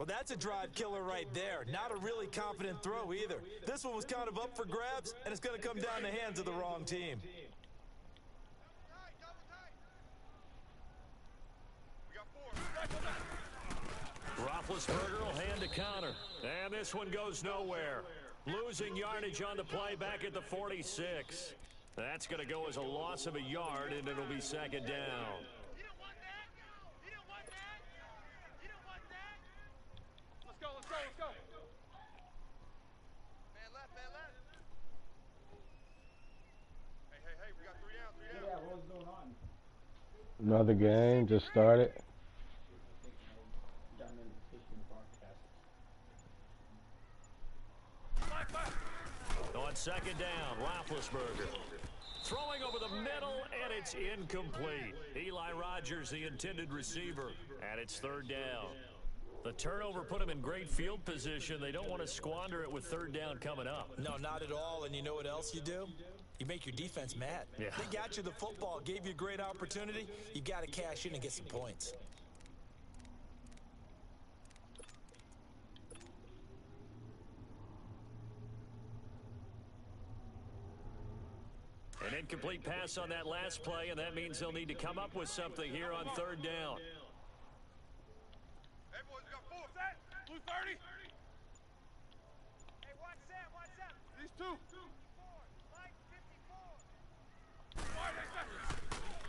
Well, that's a drive killer right there. Not a really confident throw either. This one was kind of up for grabs, and it's going to come down in the hands of the wrong team. Roethlisberger will hand to counter. And this one goes nowhere. Losing yardage on the play back at the 46. That's going to go as a loss of a yard, and it'll be second down. Let's go. Man left. Hey, we got 3 down. Yeah, what's going on? Another game just started. On second down, Roethlisberger. Throwing over the middle, and it's incomplete. Eli Rogers, the intended receiver, and it's third down. The turnover put them in great field position. They don't want to squander it with third down coming up. No, not at all. And you know what else you do? You make your defense mad. Yeah. They got you the football, gave you a great opportunity. You got to cash in and get some points. An incomplete pass on that last play, and that means they'll need to come up with something here on third down. Hey, boys, we got 4. Set. Blue 30. Hey, watch that. These 2.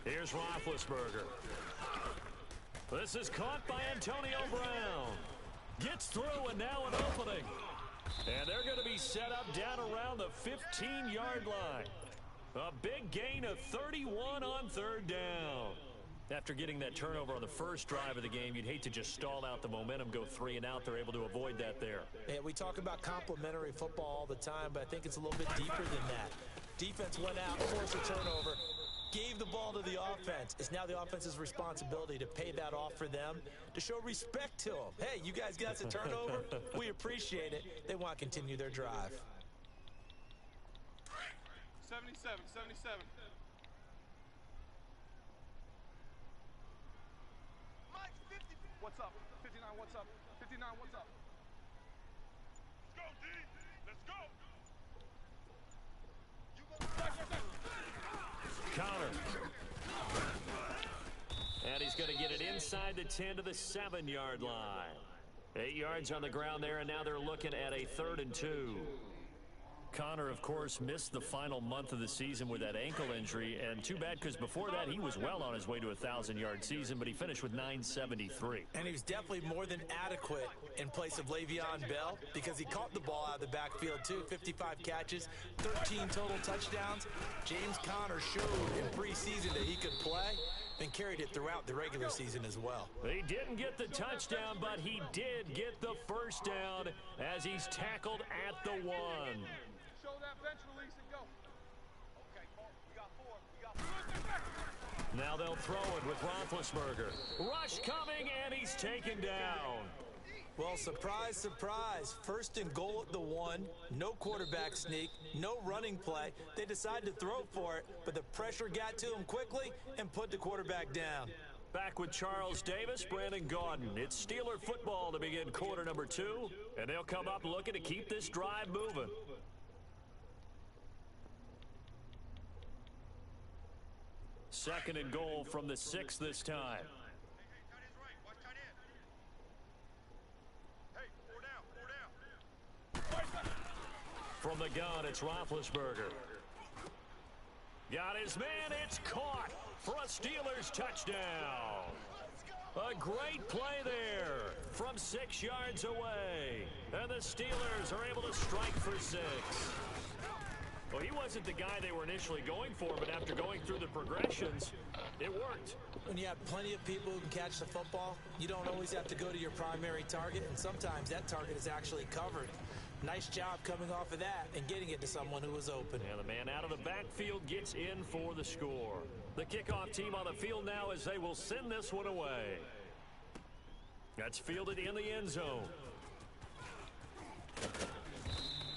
Here's Roethlisberger. This is caught by Antonio Brown. Gets through, and now an opening. And they're going to be set up down around the 15-yard line. A big gain of 31 on third down. After getting that turnover on the first drive of the game, you'd hate to just stall out the momentum, go 3 and out. They're able to avoid that there. Yeah, we talk about complementary football all the time, but I think it's a little bit deeper than that. Defense went out, forced a turnover, gave the ball to the offense. It's now the offense's responsibility to pay that off for them, to show respect to them. Hey, you guys got the turnover? We appreciate it. They want to continue their drive. 77. What's up? 59, what's up? 59, what's up? Let's go, D. Let's go. Counter. And he's going to get it inside the 10 to the 7-yard line. 8 yards on the ground there, and now they're looking at a 3rd and 2. Connor, of course, missed the final month of the season with that ankle injury, and too bad because before that he was well on his way to a 1,000-yard season, but he finished with 973. And he was definitely more than adequate in place of Le'Veon Bell because he caught the ball out of the backfield too. 55 catches, 13 total touchdowns. James Conner showed in preseason that he could play and carried it throughout the regular season as well. He didn't get the touchdown, but he did get the first down as he's tackled at the 1. Show that bench release and go. Okay, we got 4. Now they'll throw it with Roethlisberger. Rush coming, and he's taken down. Well, surprise, surprise. 1st and goal at the 1. No quarterback sneak, no running play. They decided to throw for it, but the pressure got to him quickly and put the quarterback down. Back with Charles Davis, Brandon Gaudin. It's Steeler football to begin quarter number 2, and they'll come up looking to keep this drive moving. Second and goal from the 6 this time. From the gun, it's Roethlisberger. Got his man, it's caught for a Steelers touchdown. A great play there from 6 yards away. And the Steelers are able to strike for 6. Well, he wasn't the guy they were initially going for, but after going through the progressions, it worked. When you have plenty of people who can catch the football, you don't always have to go to your primary target, and sometimes that target is actually covered. Nice job coming off of that and getting it to someone who was open. And the man out of the backfield gets in for the score. The kickoff team on the field now as they will send this one away. That's fielded in the end zone.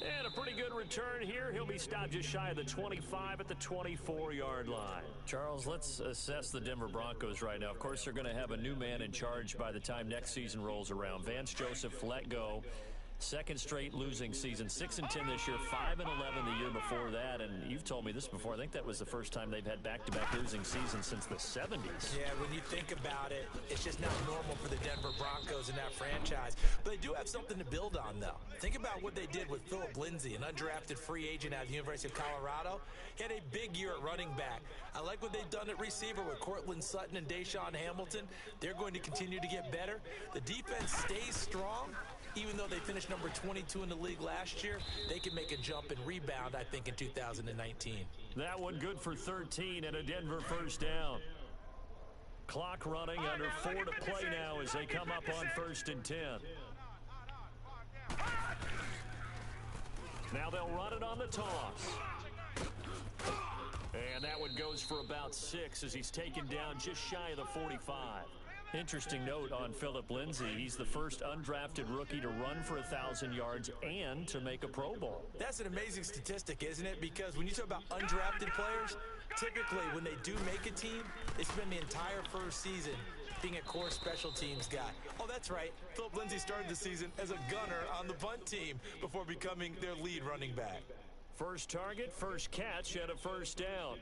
And a pretty good return here. He'll be stopped just shy of the 25 at the 24-yard line. Charles, let's assess the Denver Broncos right now. Of course, they're going to have a new man in charge by the time next season rolls around. Vance Joseph let go. Second straight losing season, 6-10 this year, 5-11 the year before that. And you've told me this before. I think that was the first time they've had back-to-back losing seasons since the 70s. Yeah, when you think about it, it's just not normal for the Denver Broncos in that franchise. But they do have something to build on, though. Think about what they did with Philip Lindsay, an undrafted free agent out of the University of Colorado. He had a big year at running back. I like what they've done at receiver with Cortland Sutton and Deshaun Hamilton. They're going to continue to get better. The defense stays strong. Even though they finished number 22 in the league last year, they can make a jump and rebound, I think, in 2019. That one good for 13 and a Denver first down. Clock running under 4 to play now as they come up on 1st and 10. Now they'll run it on the toss. And that one goes for about 6 as he's taken down just shy of the 45. Interesting note on Philip Lindsay. He's the first undrafted rookie to run for 1,000 yards and to make a Pro Bowl. That's an amazing statistic, isn't it? Because when you talk about undrafted players, typically when they do make a team, they spend the entire first season being a core special teams guy. Oh, that's right. Philip Lindsay started the season as a gunner on the punt team before becoming their lead running back. First target, first catch, and a first down.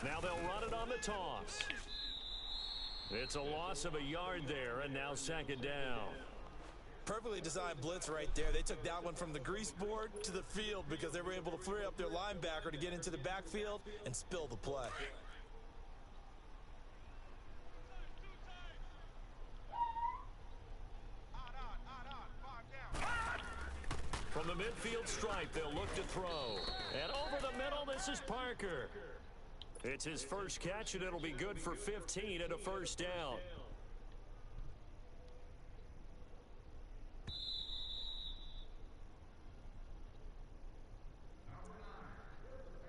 Now they'll run it on the toss. It's a loss of a yard there, and now 2nd down. Perfectly designed blitz right there. They took that one from the grease board to the field because they were able to free up their linebacker to get into the backfield and spill the play. From the midfield stripe, they'll look to throw. And over the middle, this is Parker. It's his first catch, and it'll be good for 15 and a first down.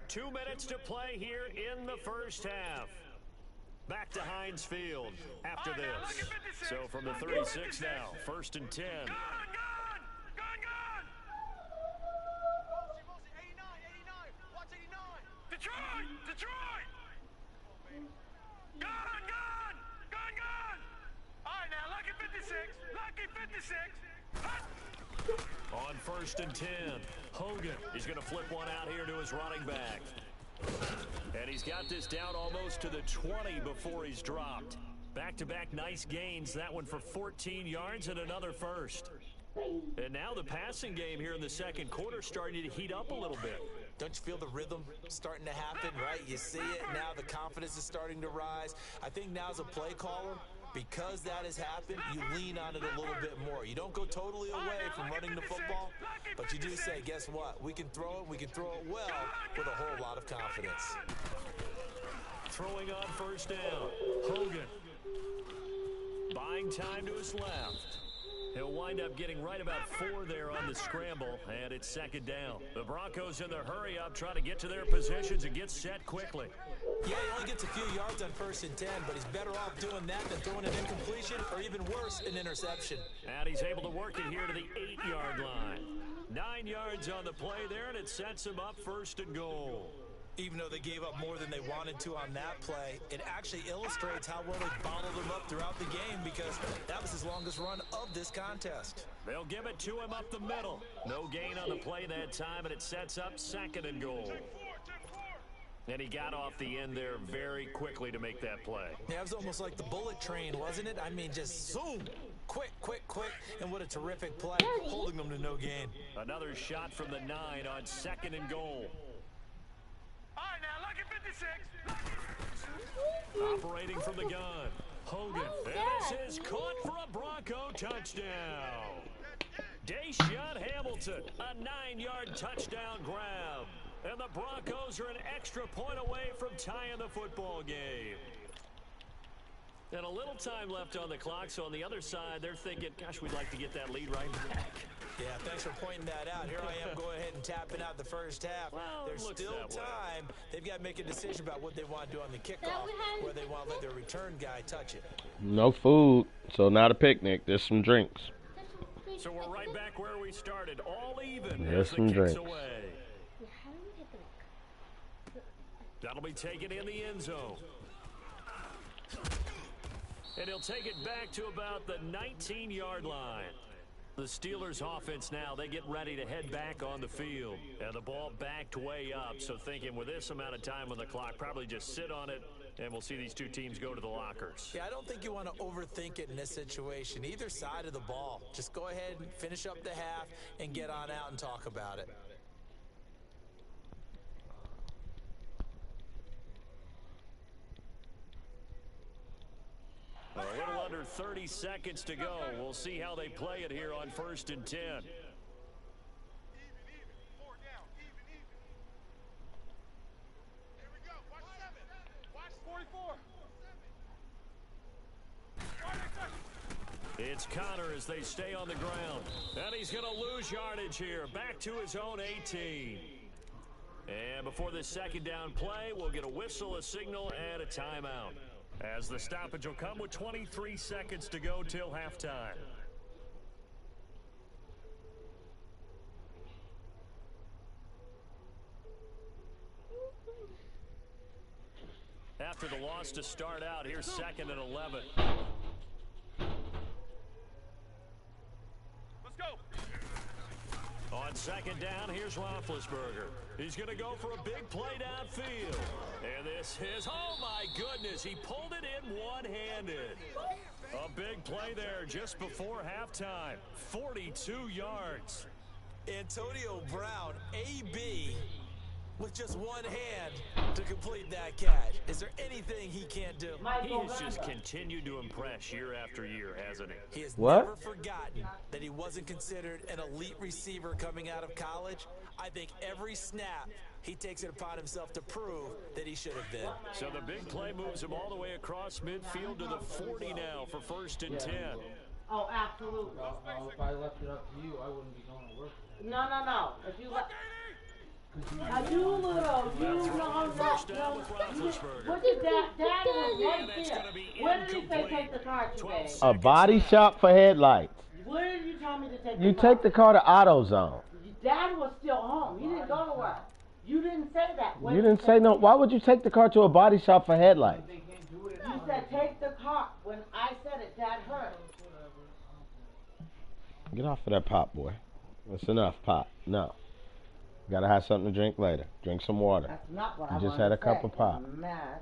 Two minutes to play here in the first half. Back to Heinz Field after this. So from the 36 now, 1st and 10. Detroit! Gone! All right, now, lucky 56. On 1st and 10, Hogan is going to flip one out here to his running back. And he's got this down almost to the 20 before he's dropped. Back-to-back nice gains, that one for 14 yards and another first. And now the passing game here in the second quarter starting to heat up a little bit. Don't you feel the rhythm starting to happen, right? You see it now, the confidence is starting to rise. I think now as a play caller, because that has happened, you lean on it a little bit more. You don't go totally away from running the football, but you do say, guess what? We can throw it well with a whole lot of confidence. Throwing on 1st down, Hogan. Buying time to his left. He'll wind up getting right about 4 there on the scramble, and it's 2nd down. The Broncos in the hurry-up trying to get to their positions and get set quickly. Yeah, he only gets a few yards on 1st and 10, but he's better off doing that than throwing an incompletion or even worse, an interception. And he's able to work it here to the 8-yard line. 9 yards on the play there, and it sets him up 1st and goal. Even though they gave up more than they wanted to on that play, it actually illustrates how well they bottled him up throughout the game because that was his longest run of this contest. They'll give it to him up the middle. No gain on the play that time, and it sets up 2nd and goal. And he got off the end there very quickly to make that play. Yeah, it was almost like the bullet train, wasn't it? I mean, just zoom. Quick, and what a terrific play, holding them to no gain. Another shot from the 9 on 2nd and goal. All right, now, lucky 56. Operating from the gun, Hogan. And this is caught for a Bronco touchdown. Deshaun Hamilton, a 9-yard touchdown grab. And the Broncos are an extra point away from tying the football game. And a little time left on the clock, so on the other side, they're thinking, gosh, we'd like to get that lead right back. Yeah, thanks for pointing that out. Here I am going ahead and tapping out the first half. Well, There's still time. They've got to make a decision about what they want to do on the kickoff, where they want to let their return guy touch it. No food, so not a picnic. There's some drinks. So we're right back where we started, all even There's as some the kicks drinks. away. That'll be taken in the end zone. And he'll take it back to about the 19-yard line. The Steelers offense now, they get ready to head back on the field. And the ball backed way up, so thinking with this amount of time on the clock, probably just sit on it, and we'll see these two teams go to the lockers. Yeah, I don't think you want to overthink it in this situation. Either side of the ball. Just go ahead and finish up the half and get on out and talk about it. A little under 30 seconds to go. We'll see how they play it here on 1st and 10. Even. 4 down. Even. Here we go. Watch 7. Watch 44. It's Connor as they stay on the ground. And he's going to lose yardage here. Back to his own 18. And before this second down play, we'll get a whistle, a signal, and a timeout. As the stoppage will come with 23 seconds to go till halftime. After the loss to start out, here's 2nd and 11. Let's go. On 2nd down, here's Roethlisberger. He's going to go for a big play downfield. And this is, oh my goodness, he pulled it in one-handed. A big play there just before halftime. 42 yards. Antonio Brown, AB, with just one hand to complete that catch. Is there anything he can't do? He has just continued to impress year after year, hasn't he? He has What? never forgotten that he wasn't considered an elite receiver coming out of college. I think every snap he takes it upon himself to prove that he should have been. So the big play moves him all the way across midfield to the 40 now for 1st and 10. Oh, absolutely. Well, if I left it up to you, I wouldn't be going to work. No. If you let... You little, you long First down with Roethlisberger. What did Dad was right And that's there. gonna be Where did he say incomplete. take the car to, 12 babe? A body shop for headlights. Where did you tell me to take the You car? take the car to AutoZone. Dad was still home. He didn't go to work. You didn't say that. Where You did didn't say no. Why would you take the car to a body shop for headlights? They can't do it. You said take the car. When I said it, Dad heard. Get off of that pop, boy. That's enough, pop. No. Gotta have something to drink later. Drink some water. That's not what You I just wanted had a to cup say. of pop. I'm mad.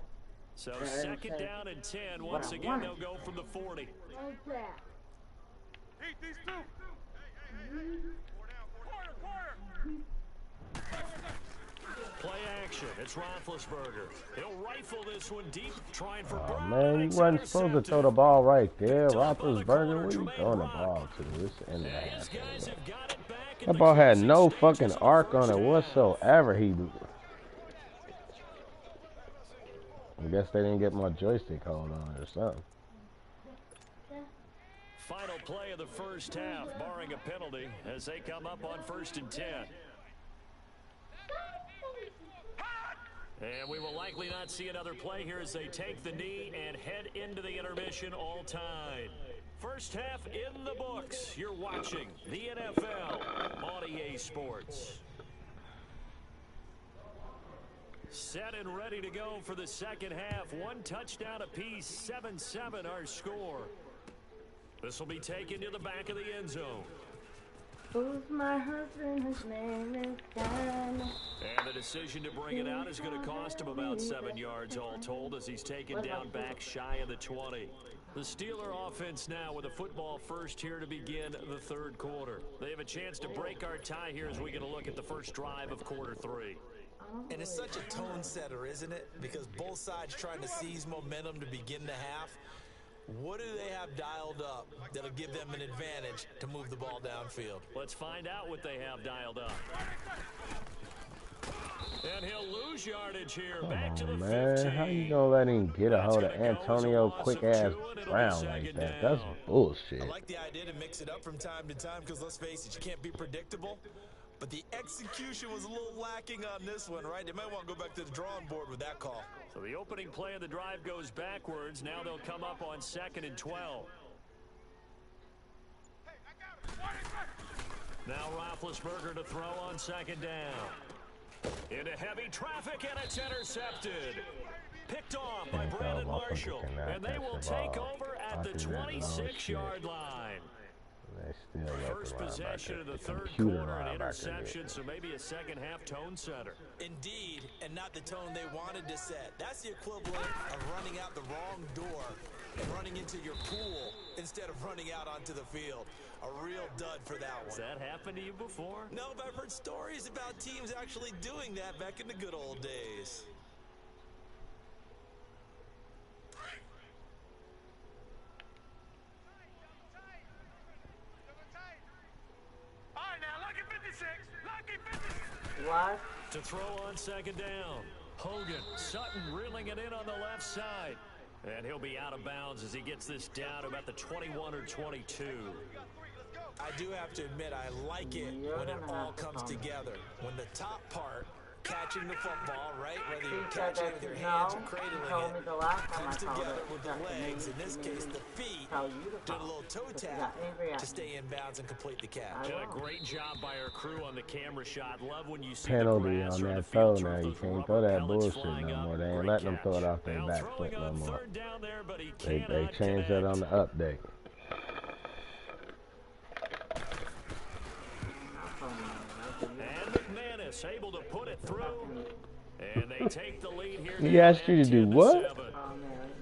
So I didn't 2nd say down and 10. what Once I again, wanted. they'll go from the 40. Eat these 2. Hey. 4 down. Quarter. Play action. It's Roethlisberger. He'll rifle this one deep, trying for Oh, Brown. man, you It's wasn't supposed to intercepted. throw the ball right there. Top of the Roethlisberger, what are you corner, throwing the Jermaine ball Rock. to? This in the And half. these guys have got it back in That the ball had closing no stages fucking of the arc on first it half. whatsoever. I guess they didn't get my joystick hold on or something. Final play of the first half, barring a penalty, as they come up on 1st and 10. And we will likely not see another play here as they take the knee and head into the intermission all tied. First half in the books. You're watching the NFL on EA Sports. Set and ready to go for the second half. One touchdown apiece, 7-7 our score. This will be taken to the back of the end zone. Who's my husband? His name is Dan. And the decision to bring it out is going to cost him about 7 yards all told as he's taken down back shy of the 20. The Steeler offense now with a football first here to begin the third quarter. They have a chance to break our tie here as we get a look at the first drive of quarter 3. And it's such a tone setter, isn't it? Because both sides trying to seize momentum to begin the half. What do they have dialed up that'll give them an advantage to move the ball downfield? Let's find out what they have dialed up. And he'll lose yardage here. Come Back to the on, man. 15. How you gonna let him get a That's hold gonna of go as a Antonio loss of quick-ass 2, and it'll be Brown like second that? down. That's bullshit. I like the idea to mix it up from time to time because, let's face it, you can't be predictable. But the execution was a little lacking on this one, right? They might want to go back to the drawing board with that call. So the opening play of the drive goes backwards. Now they'll come up on 2nd and 12. Now Roethlisberger to throw on 2nd down. Into heavy traffic, and it's intercepted. Picked off by Brandon Marshall. And they will take over at the 26-yard line. They still First possession of the third computer quarter, an linebacker interception, did. so maybe a second-half tone setter. Indeed, and not the tone they wanted to set. That's the equivalent of running out the wrong door and running into your pool instead of running out onto the field. A real dud for that one. Has that happened to you before? No, but I've heard stories about teams actually doing that back in the good old days. What? To throw on 2nd down. Hogan, Sutton reeling it in on the left side. And he'll be out of bounds as he gets this down to about the 21 or 22. I do have to admit, I like it when it all comes together. When the top part, catching the football, right, whether you're catching it with your hands or cradling it, comes together with the legs, in this case the feet, doing a little toe tap to stay in bounds and complete the catch. Did a great job by our crew on the camera shot. Love when you see Penalty the grass on or the that field throw turf, now. You those can't rubber throw that pellets bullshit flying no up. more. They ain't Great letting them catch. throw it off their Now back throwing foot no on more. 3rd down there, but he They cannot changed that on the connect. update. And McManus able to put it through. And they take the lead here. He now asked you at to do 10-7. what?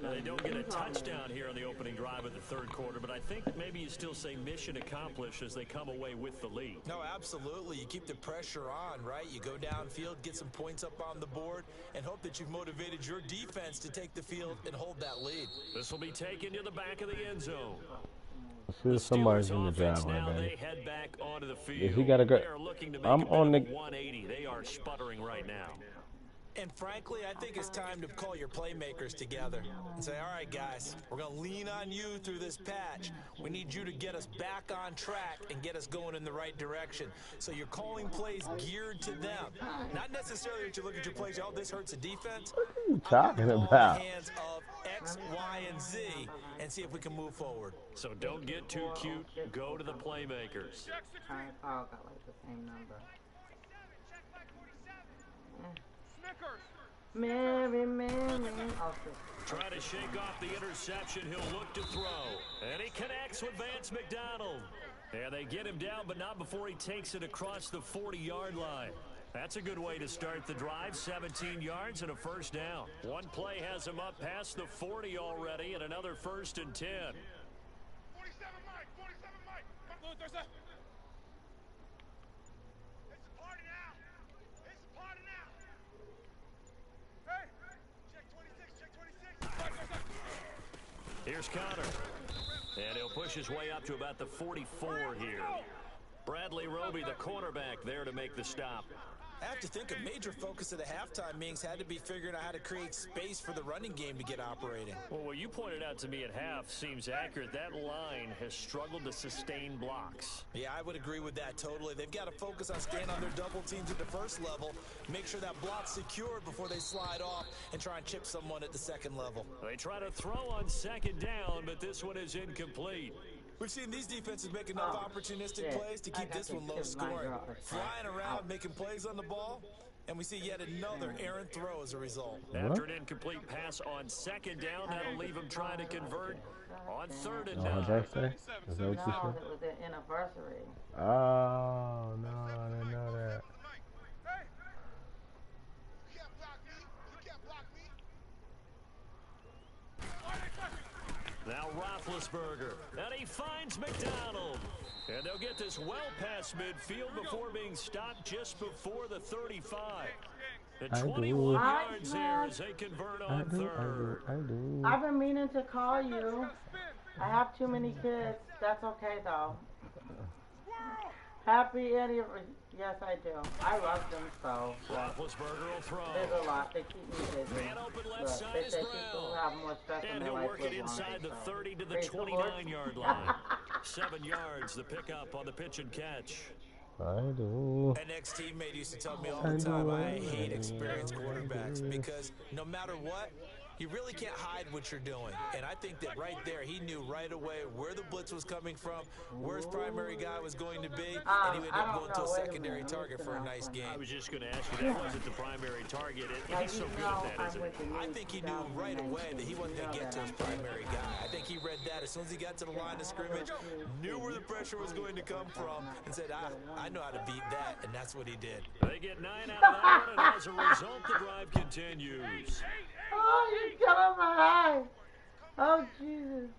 Now, they don't get a touchdown here on the opening drive of the third quarter, but I think maybe you still say mission accomplished as they come away with the lead. No, absolutely. You keep the pressure on, right? You go downfield, get some points up on the board, and hope that you've motivated your defense to take the field and hold that lead. This will be taken to the back of the end zone. See if somebody's in the Steelers' offense driveway, now, baby. they head back onto the field. If he got a good, They are looking to make I'm a bit on of the. a 180. They are sputtering right now. And frankly, I think it's time to call your playmakers together and say, all right, guys, we're going to lean on you through this patch. We need you to get us back on track and get us going in the right direction. So you're calling plays geared to them. Not necessarily that you look at your plays, oh, this hurts the defense. What are you talking Ball in about? the hands of X, Y, and Z and see if we can move forward. So don't get too cute. Go to the playmakers. Trying Paul got like the same number. Mary, Mary. Oh, Try to shake off the interception. He'll look to throw. And he connects with Vance McDonald. And they get him down, but not before he takes it across the 40-yard line. That's a good way to start the drive. 17 yards and a first down. One play has him up past the 40 already, and another 1st and 10. 47 Mike, 47 Mike. Come on, there's a... It's a party now. It's a party now. Hey, check 26, check 26. Here's Connor. And he'll push his way up to about the 44 here. Bradley Roby, the cornerback, there to make the stop. I have to think a major focus of the halftime meetings had to be figuring out how to create space for the running game to get operating. Well, what you pointed out to me at half seems accurate. That line has struggled to sustain blocks. Yeah, I would agree with that totally. They've got to focus on staying on their double teams at the first level, make sure that block's secured before they slide off and try and chip someone at the second level. They try to throw on 2nd down, but this one is incomplete. We've seen these defenses make enough opportunistic plays to keep this one low scoring. Flying around, making plays on the ball, and we see yet another errant throw as a result. After an incomplete pass on 2nd down, that'll leave him trying to convert on 3rd and 9. What'd I say? Is that what you no, said? it was their anniversary. Oh, no, I didn't know that. Hey, you can't block me. You can't block me. Now Roethlisberger, and he finds McDonald. And they'll get this well past midfield before being stopped just before the 35. And 21 yards here as they convert on 3rd. I've been meaning to call you. I have too many kids. That's okay, though. Happy anniversary. Yes, I do. I love them so. Roethlisberger will throw. There's a lot. They keep me busy. Man open left Look, side they is say Brown. people who have more stress in And their he'll life work live it inside longer, the so. 30 to the Praise the Lord. 29-yard line. 7 yards, the pickup on the pitch and catch. I do. An ex-teammate used to tell me all the time, I hate experienced quarterbacks because no matter what, you really can't hide what you're doing. And I think that right there, he knew right away where the blitz was coming from, where his primary guy was going to be, and he ended up going to a secondary target for a nice game. I was just going to ask you, that wasn't the primary target. He's so good at that, isn't he? I think he knew right away that he wasn't going to get to his primary guy. I think he read that as soon as he got to the line of scrimmage, knew where the pressure was going to come from, and said, I know how to beat that, and that's what he did. They get 9 out of that one, and as a result, the drive continues. Oh, you're killing my eye. Oh, Jesus.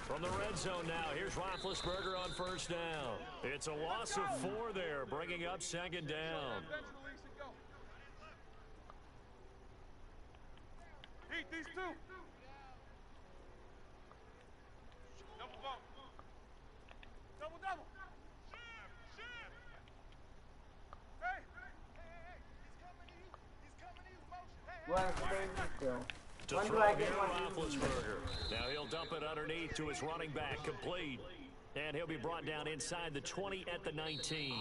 From the red zone now, here's Roethlisberger on first down. It's a loss of 4 there, bringing up second down. Heat these two. Double bump. Double, double. Hey. He's coming to you. Motion. Hey. What is the baby still? To When do throw I here, get one? Roethlisberger. Now he'll dump it underneath to his running back, complete. And he'll be brought down inside the 20 at the 19.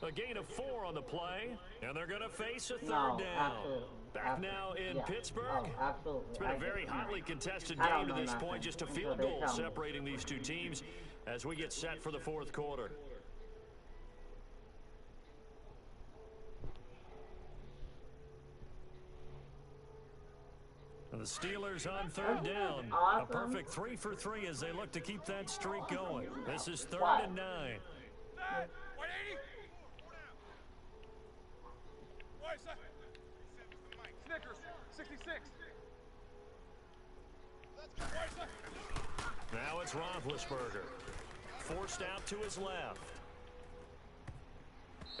A gain of 4 on the play, and they're going to face a third down. Absolutely. Back now in Pittsburgh. Oh, absolutely. It's been a very hotly contested I don't game to know this nothing point. Just a until field they goal tell me. separating these two teams as we get set for the fourth quarter. And the Steelers on third down. Awesome. A perfect 3 for 3 as they look to keep that streak going. This is 3rd What? and 9. 180. Boy, son. Snickers, 66. Boy, son. Now it's Roethlisberger. Forced out to his left.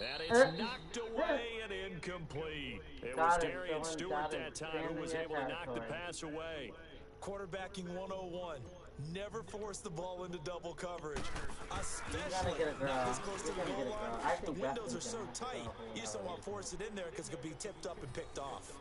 And it's knocked away and incomplete. It was Darian Stewart that time who was able to knock the pass away. Quarterbacking 101. Never force the ball into double coverage, especially not this close to the goal line. The windows are so tight, you just don't want to force it in there because it could be tipped up and picked off.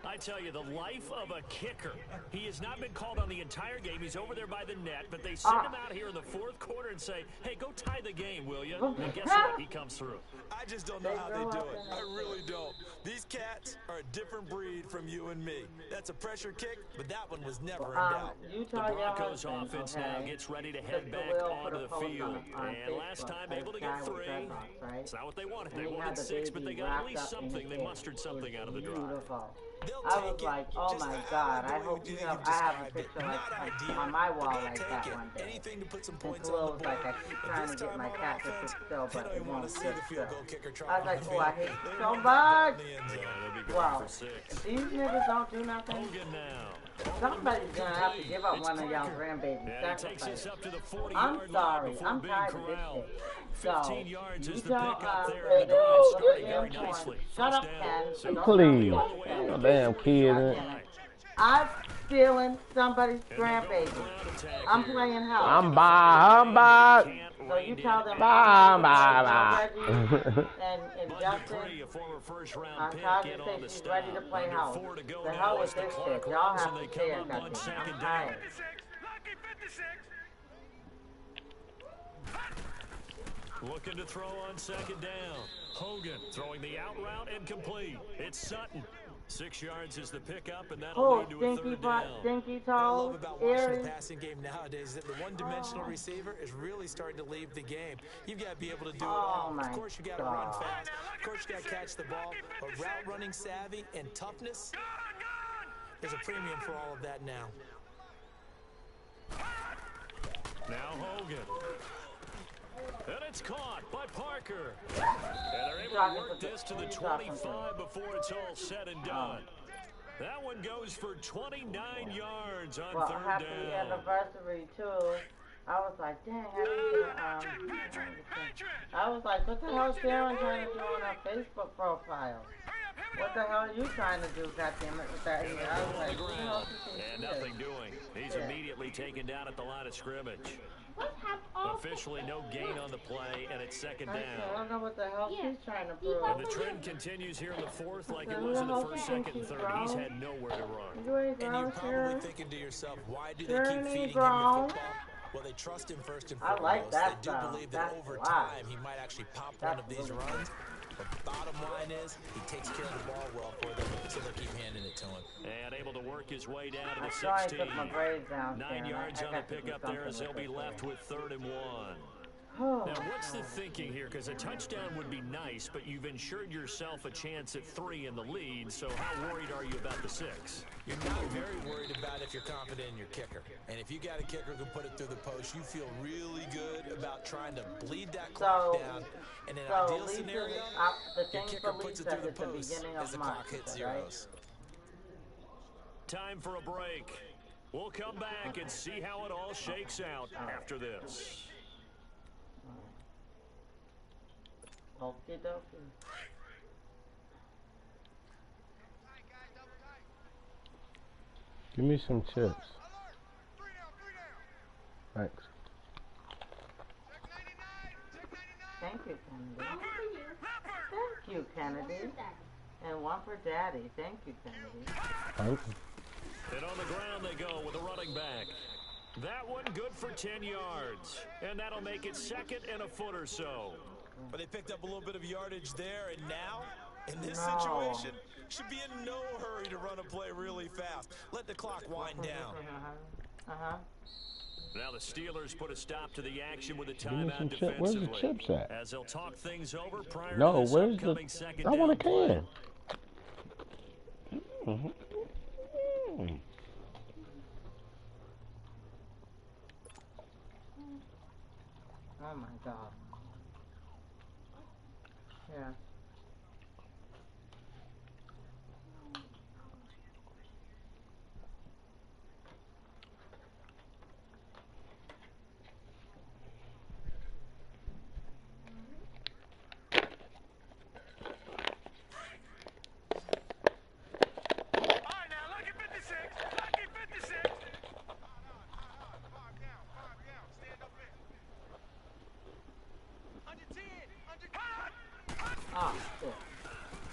I tell you, the life of a kicker. He has not been called on the entire game. He's over there by the net, but they send him out here in the fourth quarter and say, hey, go tie the game, will you? And guess what? He comes through. I just don't know how they do it. I really don't. These cats are a different breed from you and me. That's a pressure kick, but that one was never in doubt. The Broncos offense now gets ready to head back onto the field. And last time able to get 3. It's not what they wanted. They wanted 6, but they got at least something. They mustered something out of the drive. I was like, oh my God, I hope you have, I have a picture like on my wall like that one day. Anything to put some And points Khalil on was the like, board. I keep trying to get my cat to sit still, but it won't sit still. I I was like, oh, I hate you so much. They'll be going Wow. for 6. If these niggas don't do nothing, Hogan now. somebody's gonna have to give up one of y'all grandbabies. And he takes Sacrifice. us up to the 40-yard I'm line sorry, before I'm being tired of this corralled. shit. 15 yards you is the tell pickup us, there, and the drive starting very damn nicely. shut up, First Ken. down. So don't Please. tell me what No to damn kid. say. I'm stealing somebody's grandbaby. I'm playing house. I'm by. So you tell them Bye. and Justin, A former first-round I'm pick tired in to on say the she's stop. ready to play Under house. 4 to go The now hell as with the this clock shit. Y'all runs have and to they stay come at up on that thing. I'm second down. tired. 56. Lucky 56. Looking to throw on second down. Hogan throwing the out route incomplete. It's Sutton. 6 yards is the pickup, and that'll Oh, lead to a third down. stinky What I love toes, about watching ears. the passing game nowadays is that the one-dimensional receiver is really starting to leave the game. You've got to be able to do it all. Oh, my Of course, you got to run God. fast. Of course, you got to catch the ball. But route running savvy and toughness, there's a premium for all of that now. Now Hogan. And it's caught by Parker. And they're able to work this to the 25 before it's all said and done. That one goes for 29 yards on Well, third happy down. anniversary too. I was like, dang, how do you I was like, what the hell is Sharon trying to do on her Facebook profile? What the hell are you trying to do, goddammit, with that here? I was like, who the hell do you think And nothing doing. He's immediately taken down at the line of scrimmage. Officially no gain on the play, and it's second down. I don't know what the hell she's trying to prove. And the trend continues here in the fourth like it was in the first, second, and third. He's had nowhere to run. And you're probably thinking to yourself, why do they keep feeding him the football? Well, they trust him first and foremost. I like that they do believe that over time he might actually pop one of these runs. But the bottom line is he takes care of the ball well for them, so they'll keep handing it to him. And able to work his way down to the I 16. took my braids down, 9 yards on the pickup there as he'll be left with 3rd and 1. Oh, now, what's the thinking here? Because a touchdown would be nice, but you've ensured yourself a chance at 3 in the lead, so how worried are you about the 6? You're not very worried about if you're confident in your kicker. And if you got a kicker who can put it through the post, you feel really good about trying to bleed that clock down. In an ideal scenario, your kicker puts it through the post as the clock hits zeros. Time for a break. We'll come back and see how it all shakes out after this. Okie dokie. Give me some chips. Thanks. Thank you, Kennedy. Thank you, Kennedy. And one for Daddy. Thank you, Kennedy. Thank you. And on the ground they go with a running back. That one good for 10 yards. And that'll make it 2nd and a foot or so. But they picked up a little bit of yardage there, and now, in this situation, should be in no hurry to run a play really fast. Let the clock wind down. Now the Steelers put a stop to the action with a timeout defensively. Where's the chips at? As they'll talk things over prior no, to this where's upcoming the? second I want a down can. Oh my God. Yeah.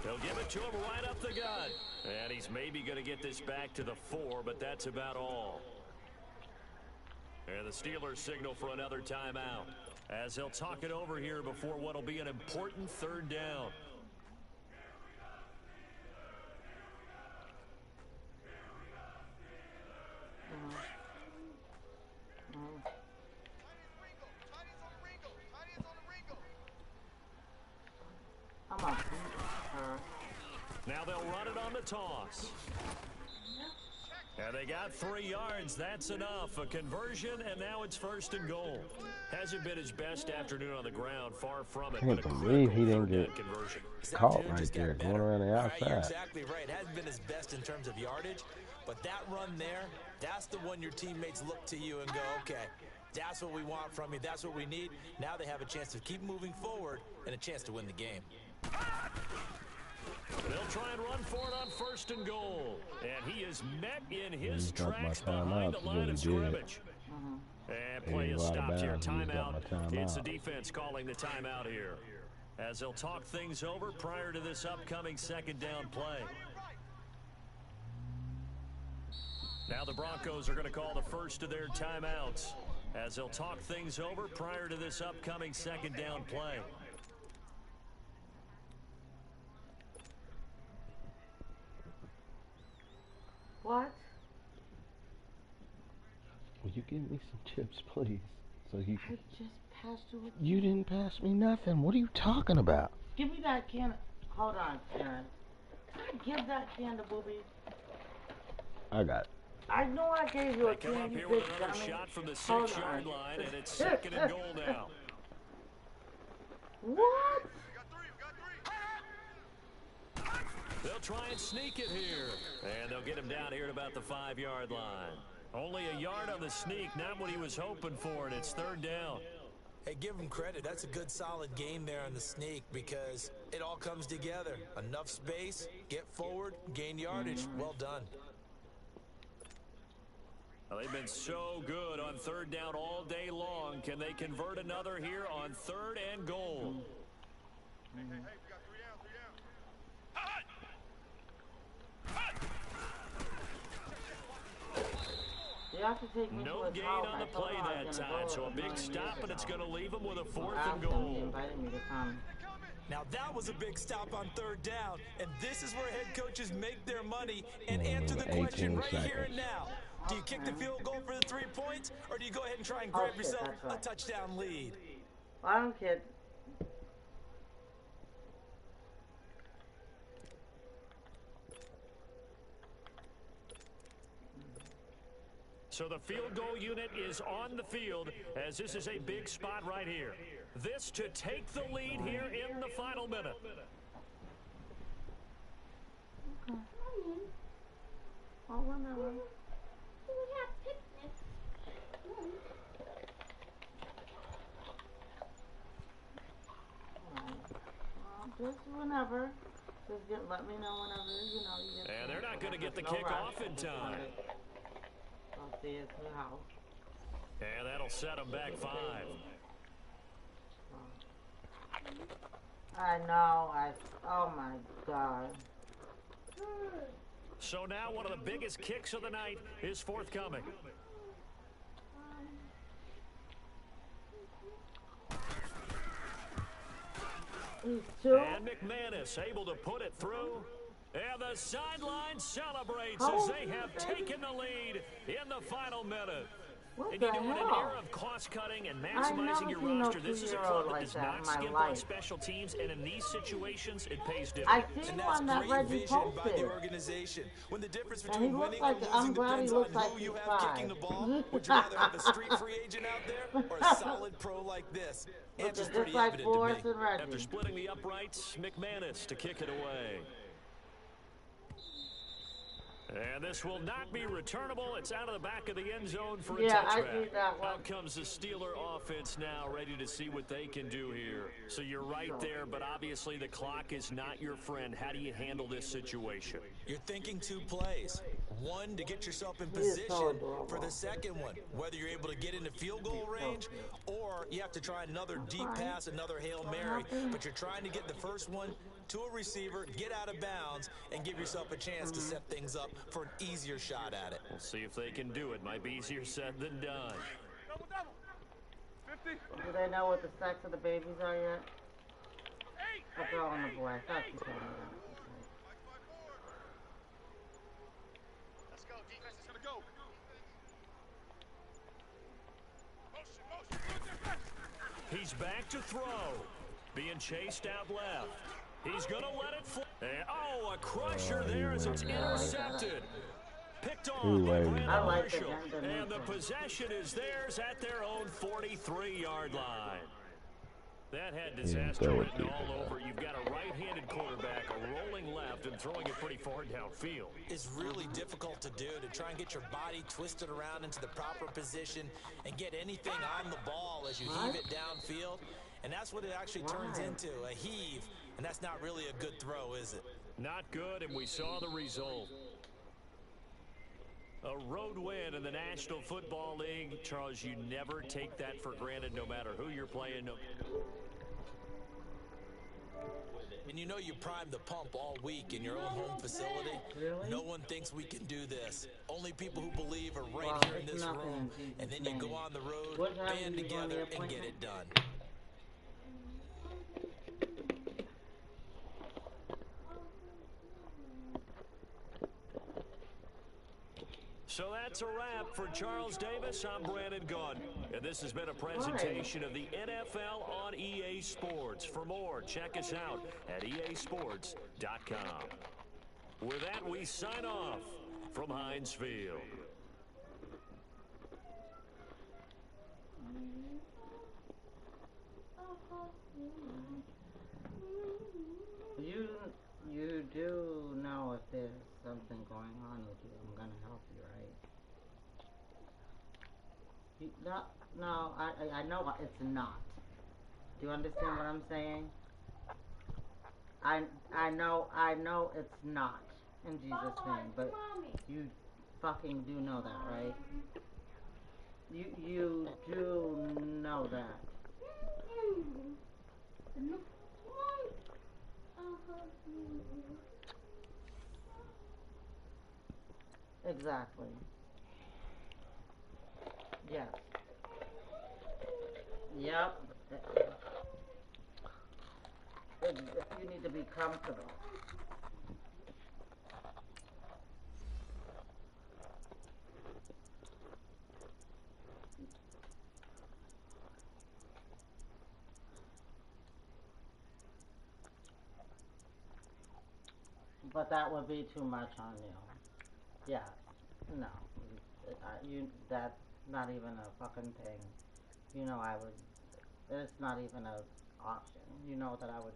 They'll give it to him right up the gut. And he's maybe going to get this back to the 4, but that's about all. And the Steelers signal for another timeout as they'll talk it over here before what will be an important 3rd down. Now they'll run it on the toss. And they got 3 yards. That's enough. A conversion, and now it's 1st and goal. Hasn't been his best afternoon on the ground. Far from it. I can't believe he didn't get caught right there, going around the outside. You're exactly right. It hasn't been his best in terms of yardage, but that run there, that's the one your teammates look to you and go, okay, that's what we want from you. That's what we need. Now they have a chance to keep moving forward and a chance to win the game. They'll try and run for it on 1st and goal. And he is met in his tracks behind the line of scrimmage. And play is stopped here. Timeout. It's the defense calling the timeout here. As they'll talk things over prior to this upcoming 2nd down play. Now the Broncos are going to call the first of their timeouts. As they'll talk things over prior to this upcoming 2nd down play. What? Will you give me some chips, please? So you can... I just passed you. You didn't pass me nothing. What are you talking about? Give me that can. Hold on, Karen. Can I give that can to Booby? I got it. I know I gave you a can, you here big with another dummy. shot from the 6-yard line, and it's 2nd and goal now. What? They'll try and sneak it here. And they'll get him down here at about the 5-yard line. Only a yard on the sneak, not what he was hoping for, and it's third down. Hey, give him credit. That's a good, solid game there on the sneak because it all comes together. Enough space, get forward, gain yardage. Well done. Well, they've been so good on third down all day long. Can they convert another here on third and goal? Hey, we got 3 down, 3 down. Hut! You have to take me No to his gain house. on I the told play him I that was gonna time, go so a with big him stop, and it's going to leave him with a fourth asked and him. He goal. invited me to come. Now that was a big stop on third down, and this is where head coaches make their money and answer the question 18 right here seconds. and now. Do you kick the field goal for the 3 points, or do you go ahead and try and grab yourself a touchdown lead? Well, I don't kid. So the field goal unit is on the field as this is a big spot right here. This to take the lead here in the final minute. Oh, whatever. Just whenever. Just let me know whenever, you know, you get. And they're not going to get the no kickoff rush. in time. I'll see his new house. And that'll set them back 5. I know. Oh my God. So now one of the biggest kicks of the night is forthcoming. And McManus able to put it through. And the sideline celebrates as they have taken the lead in the final minute. What And the you know, in an hell? era of cost-cutting and I've maximizing never your seen no roster, this is a 2-year-old club that like does that not in my skimp on life. special teams, and in these situations, it pays I dividends. seen And that's one that great Reggie vision by the posted. organization. When the difference And he between looks winning like, or I'm losing glad he depends looks on like who you he's have kicking 5. the ball, would you rather have a street free agent out there or a solid pro like this? Answer's Looking pretty just like evident to me. Forrest and After Reggie. splitting the uprights, McManus to kick it away. And this will not be returnable. It's out of the back of the end zone for a Yeah, I touchback. see that one. Out comes the Steeler offense now, ready to see what they can do here. So you're right there, but obviously the clock is not your friend. How do you handle this situation? You're thinking 2 plays. One, to get yourself in He is so position adorable. for the second one. Whether you're able to get into field goal range or you have to try another deep pass, another Hail Mary. But you're trying to get the first one to a receiver, get out of bounds, and give yourself a chance to set things up for an easier shot at it. We'll see if they can do it. Might be easier said than done. Double, double. 50. Do they know what the sex of the babies are yet? 8. A girl and a boy. I thought you told me that. Let's go. Defense is gonna go. Motion, motion. Good defense. He's back to throw. Being chased out left. He's going to let it fly. Oh, a crusher there as it's intercepted. Picked off by Brandon I like the Marshall. gender And the neutral. possession is theirs at their own 43-yard line. That had disaster written all over. You've got a right-handed quarterback, a rolling left, and throwing it pretty far downfield. It's really difficult to do, to try and get your body twisted around into the proper position and get anything on the ball as you heave it downfield. And that's what it actually turns into, a heave. And that's not really a good throw, is it? Not good, and we saw the result. A road win in the National Football League. Charles, you never take that for granted no matter who you're playing. And you know you primed the pump all week in your own home facility. Really? No one thinks we can do this. Only people who believe are right Well, here in it's this nothing room. in And then Jesus' you go name. on the road, What time band do you go on the together, and get appointment? it done. So that's a wrap for Charles Davis. I'm Brandon Gunn. And this has been a presentation of the NFL on EA Sports. For more, check us out at easports.com. With that, we sign off from Heinz Field. You do know if there's something going on with you, I'm gonna help you, right? No, no, I know it's not. Do you understand what I'm saying? I know it's not in Jesus' name, but you fucking do know that, right? You do know that. Exactly. Yes. Yep. You need to be comfortable. But that would be too much on you. Yeah. No. That's not even a fucking thing. You know I would. It's not even an option. You know that I would.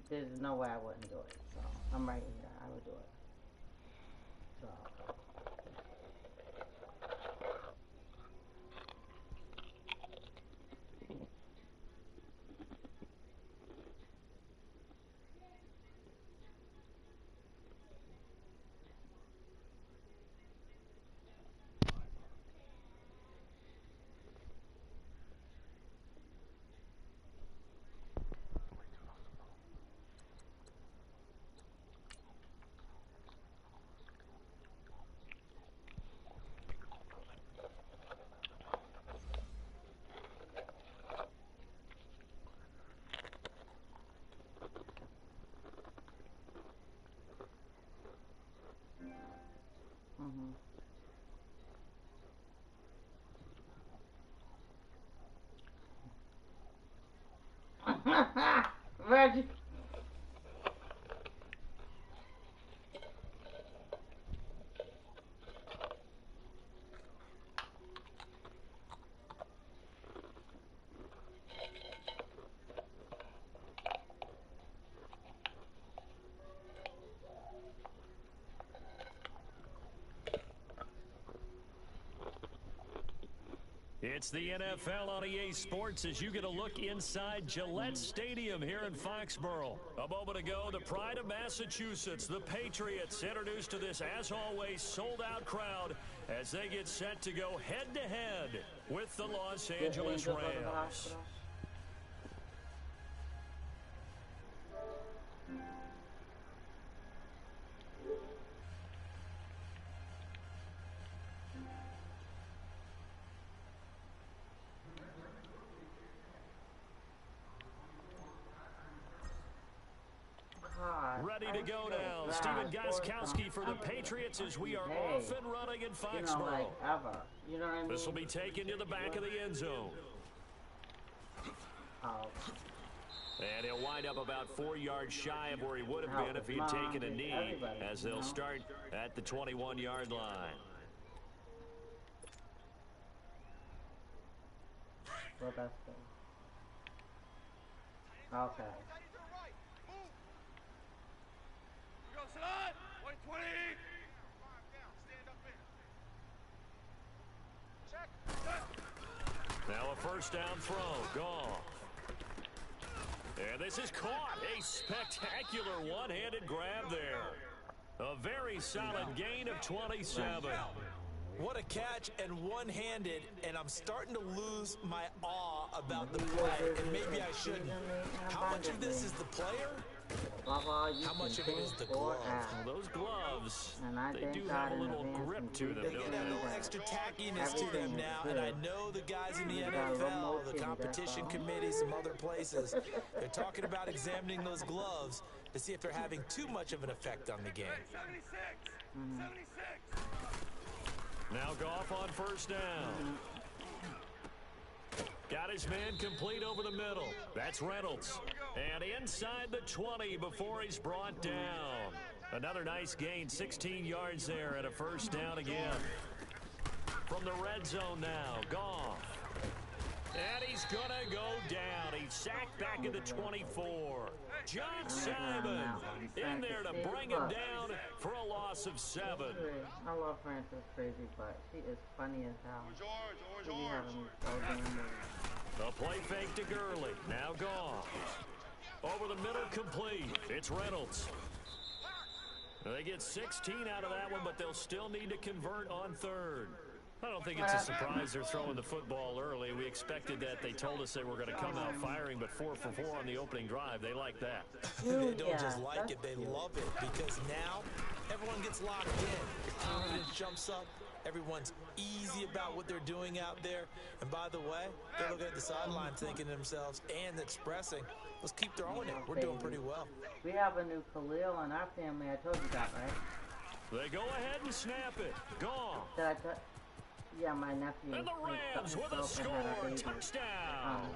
There's no way I wouldn't do it. So I'm right here. I would do it. So. Mhm. Reggie. It's the NFL on EA Sports as you get a look inside Gillette Stadium here in Foxborough. A moment ago, the pride of Massachusetts, the Patriots, introduced to this, as always, sold-out crowd as they get set to go head-to-head with the Los Angeles Rams. Ready to go now. Steven Gostkowski for the Patriots as we are off and running in Foxborough. You know what I mean? This will be taken to the back of the end zone. Oh. And he'll wind up about 4 yards shy of where he would have been if he had taken a knee, as they'll start at the 21-yard line. Well, that's good. Okay. Go, Salad! 120! Now a first down throw. Goff. And this is caught. A spectacular one-handed grab there. A very solid gain of 27. What a catch and one-handed, and I'm starting to lose my awe about the play, and maybe I shouldn't. How much of this is the player? How much of it is the glove? Well, those gloves, they do have a little grip to them, They don't get a they? little extra tackiness to them now, and I know the guys in the NFL, the competition committee, some other places, they're talking about examining those gloves to see if they're having too much of an effect on the game. 76! 76! Now Goff on first down. Got his man complete over the middle. That's Reynolds. And inside the 20 before he's brought down. Another nice gain, 16 yards there and a first down again. From the red zone now, Goff. And he's going to go down. He's sacked back at the 24. John Simon in there to bring him down for a loss of 7. I love Frances Crazy, but she is funny as hell. She be having me so damn weird. The play fake to Gurley. Now gone. Over the middle, complete. It's Reynolds. They get 16 out of that one, but they'll still need to convert on third. I don't think it's a surprise they're throwing the football early. We expected that. They told us they were going to come out firing, but 4 for 4 on the opening drive. They like that. They don't just like it, they love it, because now everyone gets locked in. Confidence jumps up. Everyone's easy about what they're doing out there. And by the way, they're looking at the sideline thinking to themselves and expressing, let's keep throwing it. We're doing pretty well. We have a new Khalil in our family. I told you that, right? They go ahead and snap it. Gone. Did I tell? Yeah, my nephew. And the Rams with a score. Touchdown.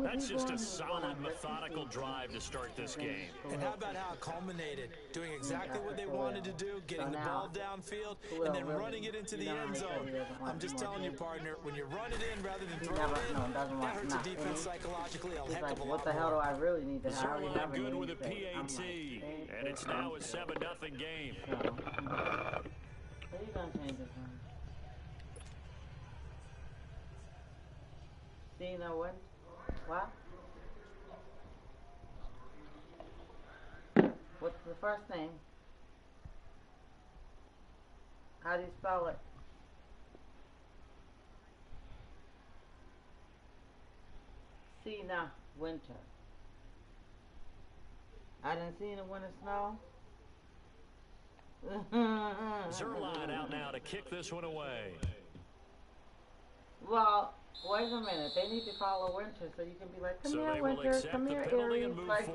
That's just a solid, methodical drive to start this game. And how about how it culminated? Doing exactly what they wanted to do, getting the ball downfield, and then running it into the end zone. I'm just telling you, partner, when you run it in rather than throw it in, that hurts the defense psychologically a heck of a lot. What the hell do I really need to have? Zerline good with a PAT, and it's now a 7-0 game. What are you going to change it from? Cena what? What? What's the first name? How do you spell it? Cena Winter. I didn't see the winter snow. Zerline out now to kick this one away. Well, wait a minute. They need to follow Winter so you can be like, come here, Winter. Come here, Aries. Like,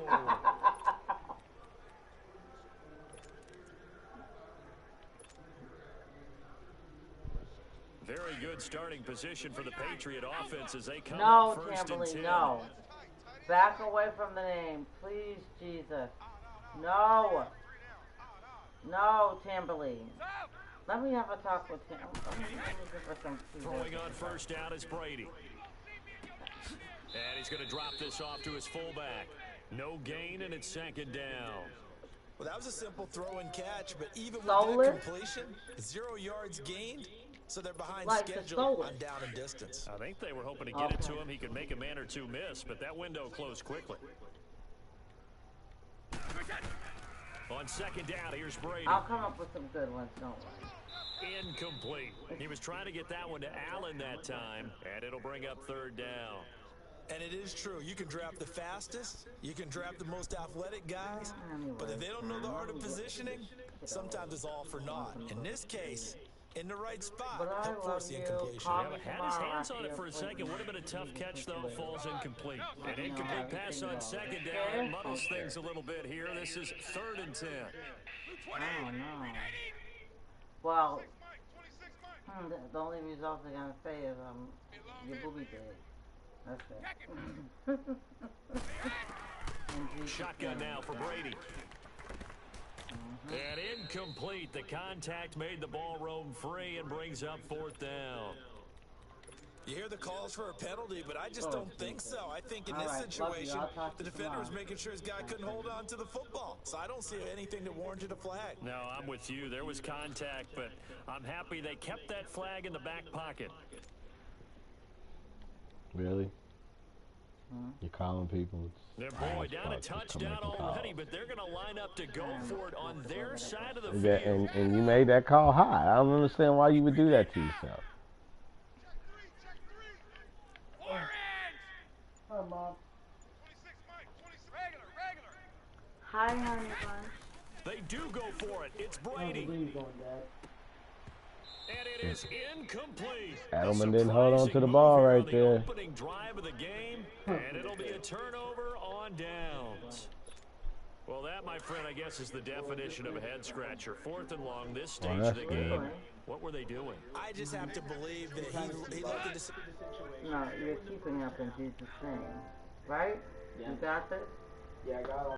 very good starting position for the Patriot offense as they come no, up first Timberly, and 10. no. Back away from the name. Please, Jesus. No. No, Timberly. Let me have a talk with him. Throwing on first down is Brady. And he's going to drop this off to his fullback. No gain, and it's second down. Well, that was a simple throw and catch, but even with that completion, 0 yards gained, so they're behind schedule on down and distance. I think they were hoping to get it to him. He could make a man or two miss, but that window closed quickly. On second down, here's Brady. I'll come up with some good ones, don't worry. Incomplete. He was trying to get that one to Allen that time, and it'll bring up third down. And it is true. You can draft the fastest. You can draft the most athletic guys. But if they don't know the art of positioning, sometimes it's all for naught. In this case, in the right spot, he'll force the incompletion. Had his hands on it for a second. Would have been a tough catch, though. Falls incomplete. An incomplete pass on second down. It muddles things a little bit here. This is 3rd and 10. I don't know. Well, the only result they're going to say is your booby big. That's it. Shotgun now for Brady. And incomplete. The contact made the ball roam free and brings up 4th down. You hear the calls for a penalty, but I just don't think so. I think in this situation, the defender was making sure his guy couldn't hold on to the football. So I don't see anything that warranted a flag. No, I'm with you. There was contact, but I'm happy they kept that flag in the back pocket. Really? You're calling people. Their boy down a touchdown already, but they're going to line up to go for it on their side of the field. Yeah, and you made that call high. I don't understand why you would do that to yourself. Hi, Mom. Hi, honey bun. They do go for it. It's Brady. And it is incomplete. Edelman didn't hold on to the ball right there. Opening drive of the game, and it'll be a turnover on downs. Well, that, my friend, I guess is the definition of a head scratcher. 4th and long, this stage of the game. What were they doing? I just have to believe that he looked at this. No, you're keeping up in Jesus' name, right? You got this? Yeah, I got it.